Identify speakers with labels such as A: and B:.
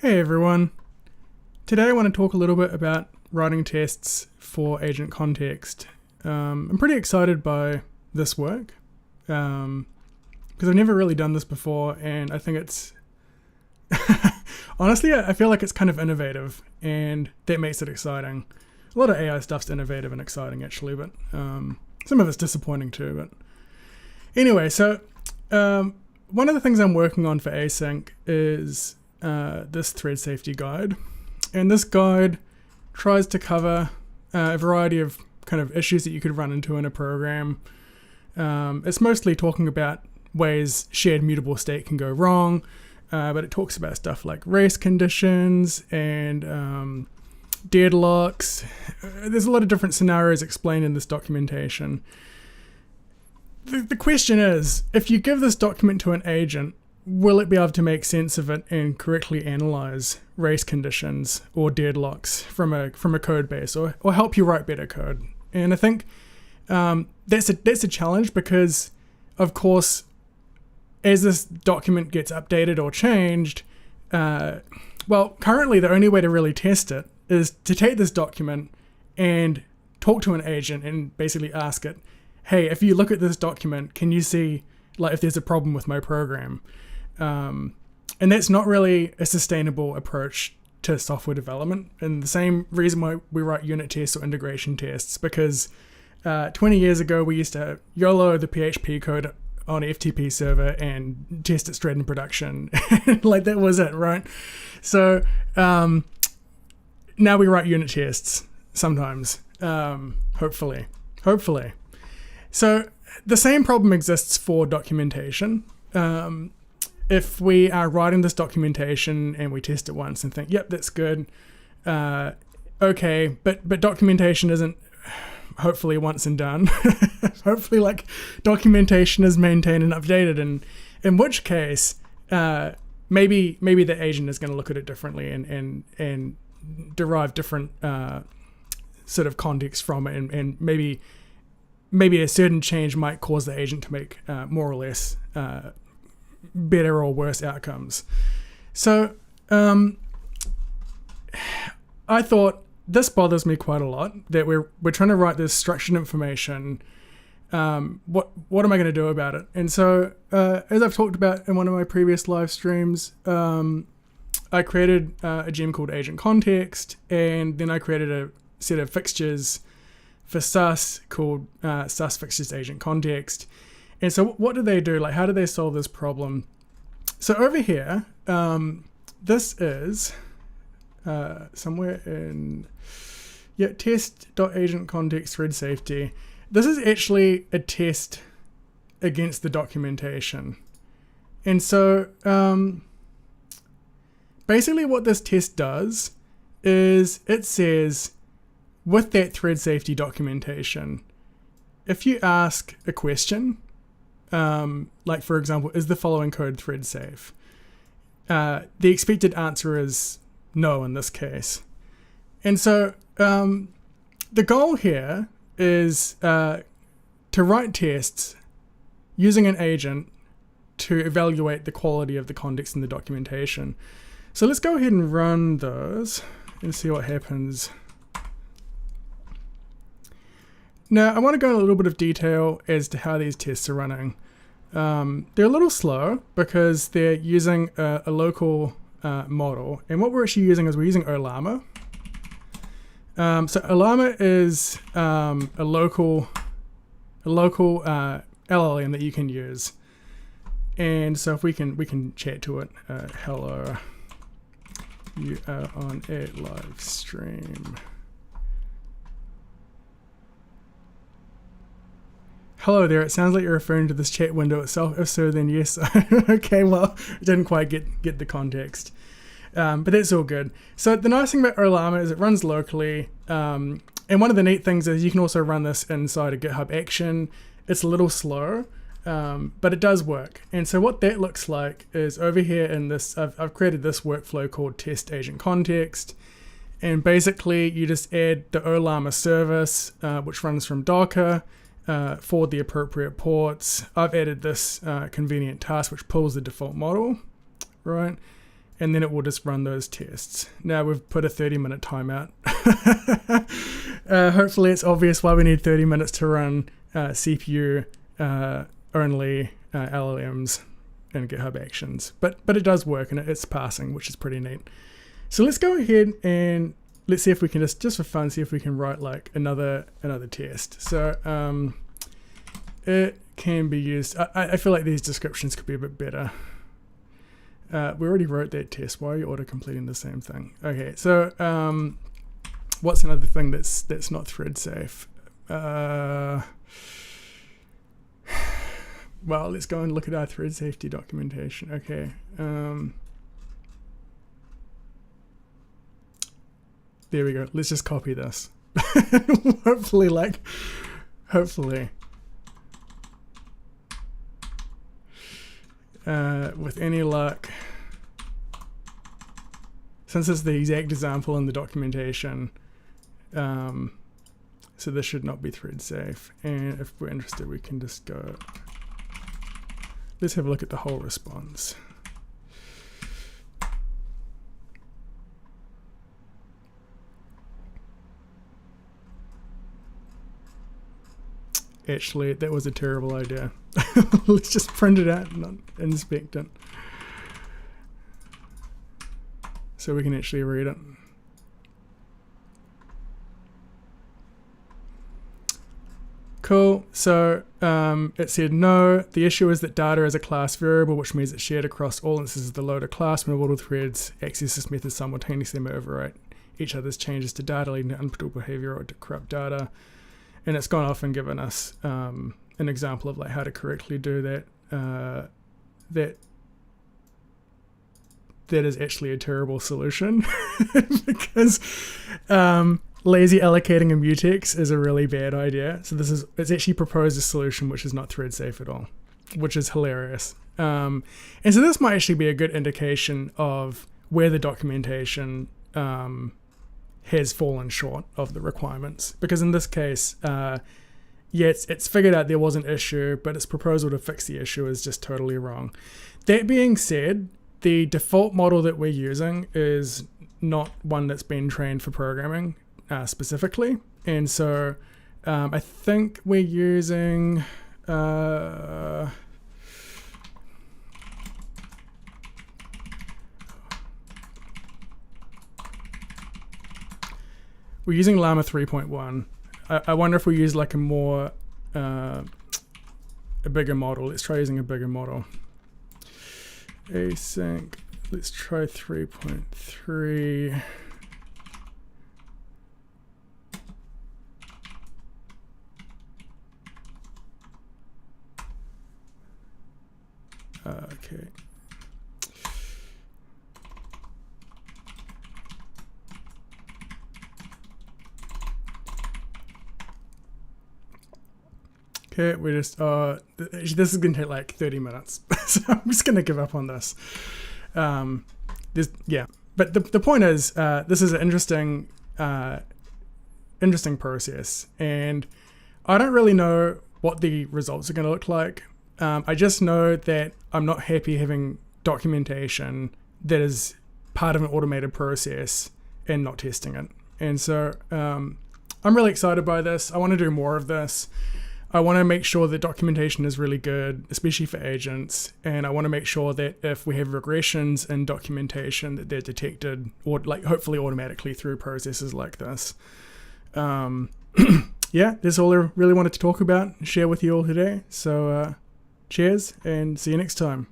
A: Hey everyone. Today I want to talk a little bit about writing tests for agent context. I'm pretty excited by this work because I've never really done this before, and I think it's honestly I feel like it's kind of innovative, and that makes it exciting. A lot of AI stuff's innovative and exciting actually, but some of it's disappointing too. But anyway, so one of the things I'm working on for async is this thread safety guide, and this guide tries to cover a variety of kind of issues that you could run into in a program. It's mostly talking about ways shared mutable state can go wrong, but it talks about stuff like race conditions and deadlocks. There's a lot of different scenarios explained in this documentation. The question is, if you give this document to an agent, will it be able to make sense of it and correctly analyze race conditions or deadlocks from a code base, or help you write better code? And I think that's a challenge because, of course, as this document gets updated or changed, currently the only way to really test it is to take this document and talk to an agent and basically ask it, hey, if you look at this document, can you see like if there's a problem with my program? And that's not really a sustainable approach to software development. And the same reason why we write unit tests or integration tests, because 20 years ago we used to YOLO the PHP code on an FTP server and test it straight in production. Like that was it, right? So now we write unit tests sometimes, hopefully. So the same problem exists for documentation. If we are writing this documentation and we test it once and think, yep, that's good, okay, but documentation isn't hopefully once and done. Hopefully, like, documentation is maintained and updated, and in which case, maybe the agent is going to look at it differently and derive different sort of context from it, and maybe a certain change might cause the agent to make more or less better or worse outcomes. So I thought this bothers me quite a lot, that we're trying to write this structured information. What am I going to do about it? And so as I've talked about in one of my previous live streams, I created a gem called agent context, and then I created a set of fixtures for sus called sus-fixtures-agent-context. And so what do they do? Like, how do they solve this problem? So over here, this is somewhere in test.agent-context thread safety. This is actually a test against the documentation. And so basically what this test does is it says, with that thread safety documentation, if you ask a question, like for example, is the following code thread safe? The expected answer is no in this case. And so the goal here is to write tests using an agent to evaluate the quality of the context in the documentation. So let's go ahead and run those and see what happens. Now, I want to go into a little bit of detail as to how these tests are running. They're a little slow because they're using a local model. And what we're actually using is we're using Ollama. So Ollama is a local LLM that you can use. And so if we can chat to it, hello, you are on a live stream. Hello there, it sounds like you're referring to this chat window itself. If so, then yes. Okay, well, I didn't quite get the context. But that's all good. So the nice thing about Ollama is it runs locally. And one of the neat things is you can also run this inside a GitHub action. It's a little slow, but it does work. And so what that looks like is over here in this, I've created this workflow called test agent context. And basically you just add the Ollama service, which runs from Docker, for the appropriate ports. I've added this convenient task which pulls the default model, right? and then it will just run those tests. Now we've put a 30-minute timeout. Hopefully it's obvious why we need 30 minutes to run CPU only LLMs and GitHub Actions. But it does work, and it's passing, which is pretty neat. So let's go ahead and let's see if we can just for fun, see if we can write like another test. So it can be used. I feel like these descriptions could be a bit better. We already wrote that test. Why are you auto-completing the same thing? Okay, so what's another thing that's not thread safe? Well, let's go and look at our thread safety documentation. Okay. There we go. Let's just copy this. Hopefully. With any luck, since it's the exact example in the documentation, so this should not be thread safe. And if we're interested, we can just go. Let's have a look at the whole response. Actually, that was a terrible idea. Let's just print it out and not inspect it, so we can actually read it. Cool. So it said no. The issue is that data is a class variable, which means it's shared across all instances of the loader class. When multiple threads access this method simultaneously, they may overwrite each other's changes to data, leading to unpredictable behavior or to corrupt data. And it's gone off and given us an example of like how to correctly do that. That is actually a terrible solution because lazy allocating a mutex is a really bad idea. So it's actually proposed a solution which is not thread safe at all, which is hilarious. And so this might actually be a good indication of where the documentation has fallen short of the requirements, because in this case, it's figured out there was an issue, but its proposal to fix the issue is just totally wrong. That being said, the default model that we're using is not one that's been trained for programming specifically, and so I think we're using we're using LLaMA 3.1. I wonder if we use like a bigger model. Let's try using a bigger model. Async, let's try 3.3. Okay. Okay, we just, this is going to take like 30 minutes, so I'm just going to give up on this. Yeah, but the point is, this is an interesting process, and I don't really know what the results are going to look like. I just know that I'm not happy having documentation that is part of an automated process and not testing it. And so I'm really excited by this. I want to do more of this. I want to make sure that documentation is really good, especially for agents. And I want to make sure that if we have regressions in documentation, that they're detected, or like hopefully automatically through processes like this. Yeah, that's all I really wanted to talk about and share with you all today. So cheers and see you next time.